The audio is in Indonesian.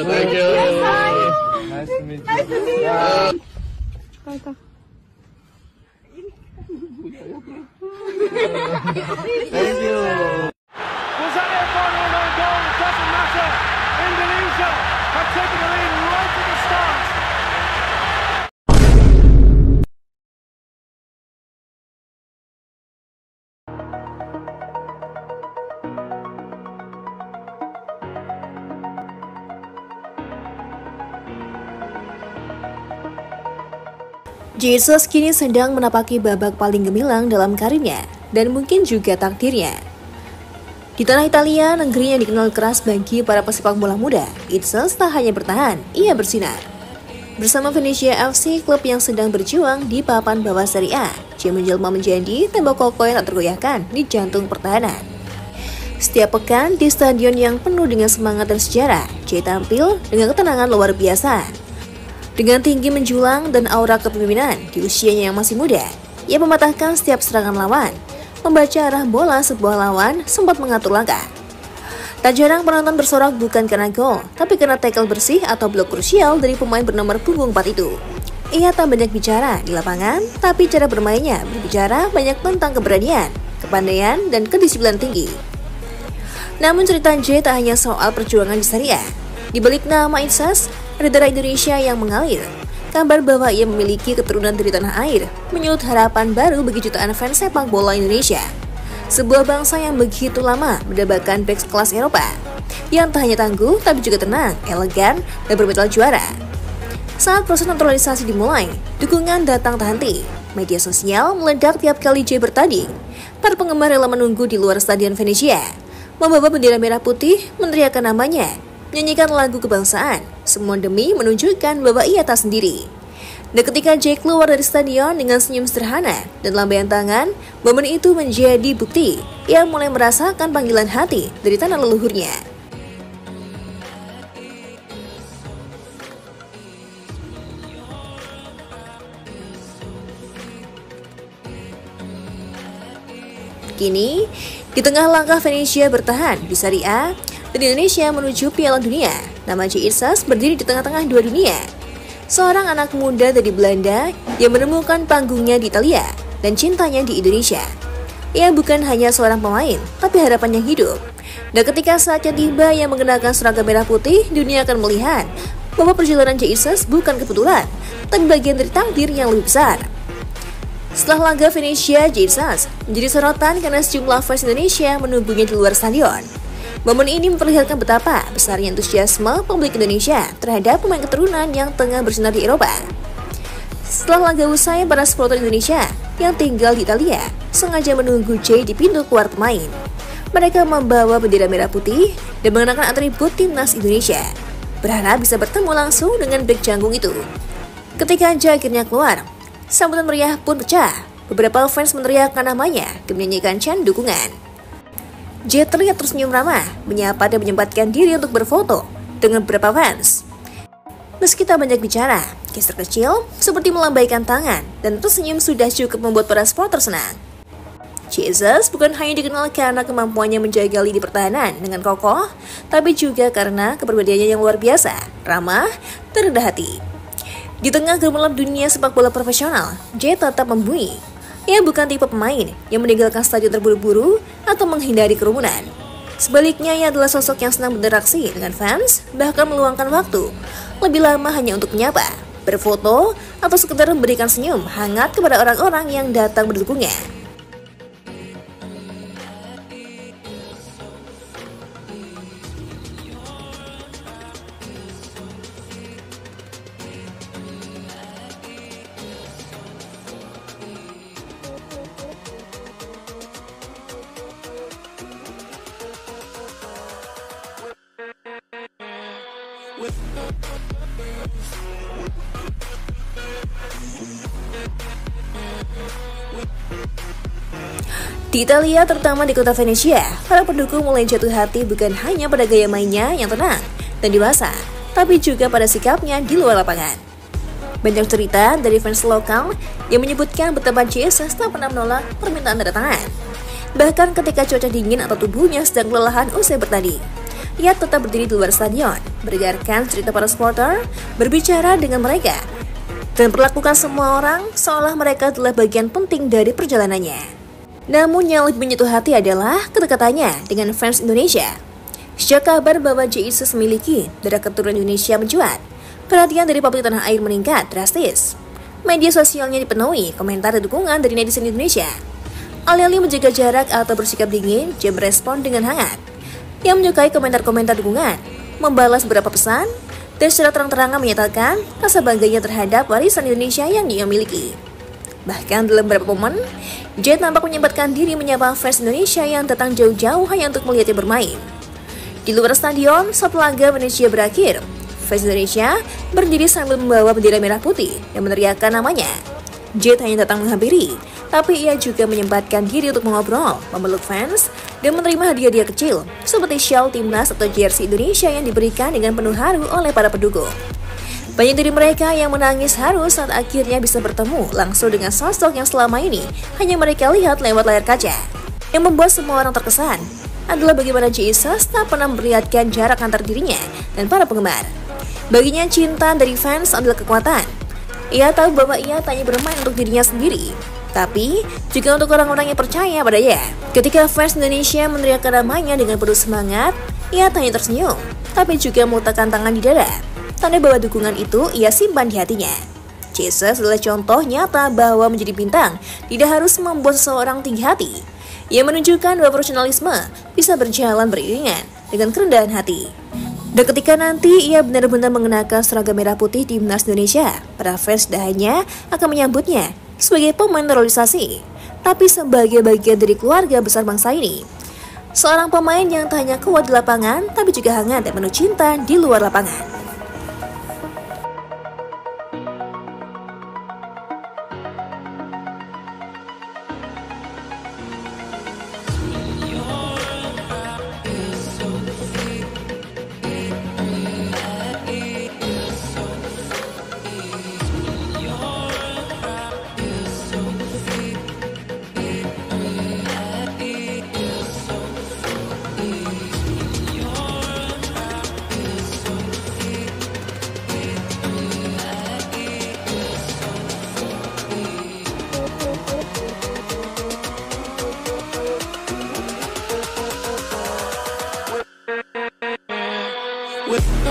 Thank you. Nice to meet you. Nice to meet you. Thank you. Was that their final known goal? It doesn't matter. Indonesia have taken the lead right at the start. Jesus kini sedang menapaki babak paling gemilang dalam karirnya dan mungkin juga takdirnya. Di tanah Italia, negeri yang dikenal keras bagi para pesepak bola muda, Jesus tak hanya bertahan, ia bersinar. Bersama Venezia FC, klub yang sedang berjuang di papan bawah Serie A, dia menjelma menjadi tembok kokoh yang tak tergoyahkan di jantung pertahanan. Setiap pekan di stadion yang penuh dengan semangat dan sejarah, dia tampil dengan ketenangan luar biasa. Dengan tinggi menjulang dan aura kepemimpinan di usianya yang masih muda, ia mematahkan setiap serangan lawan, membaca arah bola sebuah lawan, sempat mengatur langkah. Tak jarang penonton bersorak bukan karena gol, tapi karena tackle bersih atau blok krusial dari pemain bernomor punggung 4 itu. Ia tak banyak bicara di lapangan, tapi cara bermainnya berbicara banyak tentang keberanian, kepandaian, dan kedisiplinan tinggi. Namun cerita J tak hanya soal perjuangan di Serie A. Di balik nama Jesus, ada darah Indonesia yang mengalir. Kabar bahwa ia memiliki keturunan dari tanah air menyulut harapan baru bagi jutaan fans sepak bola Indonesia. Sebuah bangsa yang begitu lama mendapatkan bek kelas Eropa, yang tak hanya tangguh tapi juga tenang, elegan, dan bermental juara. Saat proses naturalisasi dimulai, dukungan datang tak henti. Media sosial meledak tiap kali J bertanding. Para penggemar rela menunggu di luar stadion Venezia, membawa bendera merah putih, meneriakkan namanya, menyanyikan lagu kebangsaan, semua demi menunjukkan bahwa ia tak sendiri. Dan ketika J keluar dari stadion dengan senyum sederhana dan lambaian tangan, momen itu menjadi bukti ia mulai merasakan panggilan hati dari tanah leluhurnya. Kini, di tengah langkah Venezia bertahan di Serie A, dan Indonesia menuju Piala Dunia, nama Jesus berdiri di tengah-tengah dua dunia. Seorang anak muda dari Belanda yang menemukan panggungnya di Italia dan cintanya di Indonesia. Ia bukan hanya seorang pemain, tapi harapan yang hidup. Dan ketika saatnya tiba yang mengenakan seragam merah putih, dunia akan melihat bahwa perjalanan Jesus bukan kebetulan, tapi bagian dari takdir yang lebih besar. Setelah laga Venezia, Jesus menjadi sorotan karena sejumlah fans Indonesia menunggunya di luar stadion. Momen ini memperlihatkan betapa besarnya antusiasme publik Indonesia terhadap pemain keturunan yang tengah bersinar di Eropa. Setelah laga usai, para supporter Indonesia yang tinggal di Italia sengaja menunggu J di pintu keluar pemain. Mereka membawa bendera merah putih dan mengenakan atribut timnas Indonesia, berharap bisa bertemu langsung dengan bek jangkung itu. Ketika J akhirnya keluar, sambutan meriah pun pecah. Beberapa fans meneriakkan namanya dan menyanyikan chant dukungan. J terlihat tersenyum ramah, menyapa dan menyempatkan diri untuk berfoto dengan beberapa fans. Meski tak banyak bicara, gestur kecil seperti melambaikan tangan dan tersenyum sudah cukup membuat para supporter senang. Jesus bukan hanya dikenal karena kemampuannya menjaga lini pertahanan dengan kokoh, tapi juga karena kepribadiannya yang luar biasa, ramah, dan rendah hati. Di tengah gemerlap dunia sepak bola profesional, J tetap membumi. Ia bukan tipe pemain yang meninggalkan stadion terburu-buru atau menghindari kerumunan. Sebaliknya, ia adalah sosok yang senang berinteraksi dengan fans, bahkan meluangkan waktu lebih lama hanya untuk menyapa, berfoto, atau sekedar memberikan senyum hangat kepada orang-orang yang datang mendukungnya. Di Italia, terutama di kota Venezia, para pendukung mulai jatuh hati bukan hanya pada gaya mainnya yang tenang dan dewasa, tapi juga pada sikapnya di luar lapangan. Banyak cerita dari fans lokal yang menyebutkan betapa Jesus tak pernah menolak permintaan tanda tangan. Bahkan ketika cuaca dingin atau tubuhnya sedang kelelahan usai bertanding, ia tetap berdiri di luar stadion, beredarkan cerita para supporter berbicara dengan mereka dan perlakukan semua orang seolah mereka adalah bagian penting dari perjalanannya. Namun yang lebih menyentuh hati adalah kedekatannya dengan fans Indonesia. Sejak kabar bahwa Jesus memiliki darah keturunan Indonesia mencuat, perhatian dari publik tanah air meningkat drastis. Media sosialnya dipenuhi komentar dan dukungan dari netizen Indonesia. Alih-alih menjaga jarak atau bersikap dingin, dia merespon dengan hangat. Yang menyukai komentar-komentar dukungan, membalas beberapa pesan, dan secara terang-terangan menyatakan rasa bangganya terhadap warisan Indonesia yang dia miliki. Bahkan dalam beberapa momen, Jet nampak menyempatkan diri menyapa fans Indonesia yang datang jauh-jauh hanya untuk melihatnya bermain. Di luar stadion, saat laga Indonesia berakhir, fans Indonesia berdiri sambil membawa bendera merah putih dan meneriakkan namanya. Jet hanya datang menghampiri, tapi ia juga menyempatkan diri untuk mengobrol, memeluk fans, dan menerima hadiah-hadiah kecil, seperti shawl timnas atau jersey Indonesia yang diberikan dengan penuh haru oleh para pendukung. Banyak dari mereka yang menangis haru saat akhirnya bisa bertemu langsung dengan sosok yang selama ini hanya mereka lihat lewat layar kaca. Yang membuat semua orang terkesan adalah bagaimana Jesus tak pernah memperlihatkan jarak antar dirinya dan para penggemar. Baginya cinta dari fans adalah kekuatan. Ia tahu bahwa ia tak hanya bermain untuk dirinya sendiri, tapi juga untuk orang-orang yang percaya padanya. Ketika fans Indonesia meneriakkan namanya dengan penuh semangat, ia tak hanya tersenyum, tapi juga meletakkan tangan di dada. Tanda bahwa dukungan itu ia simpan di hatinya. Jesus adalah contoh nyata bahwa menjadi bintang tidak harus membuat seseorang tinggi hati. Ia menunjukkan bahwa profesionalisme bisa berjalan beriringan dengan kerendahan hati. Dan ketika nanti ia benar-benar mengenakan seragam merah putih timnas Indonesia, para fans tidak hanya akan menyambutnya sebagai pemain naturalisasi, tapi sebagai bagian dari keluarga besar bangsa ini. Seorang pemain yang tak hanya kuat di lapangan, tapi juga hangat dan penuh cinta di luar lapangan. With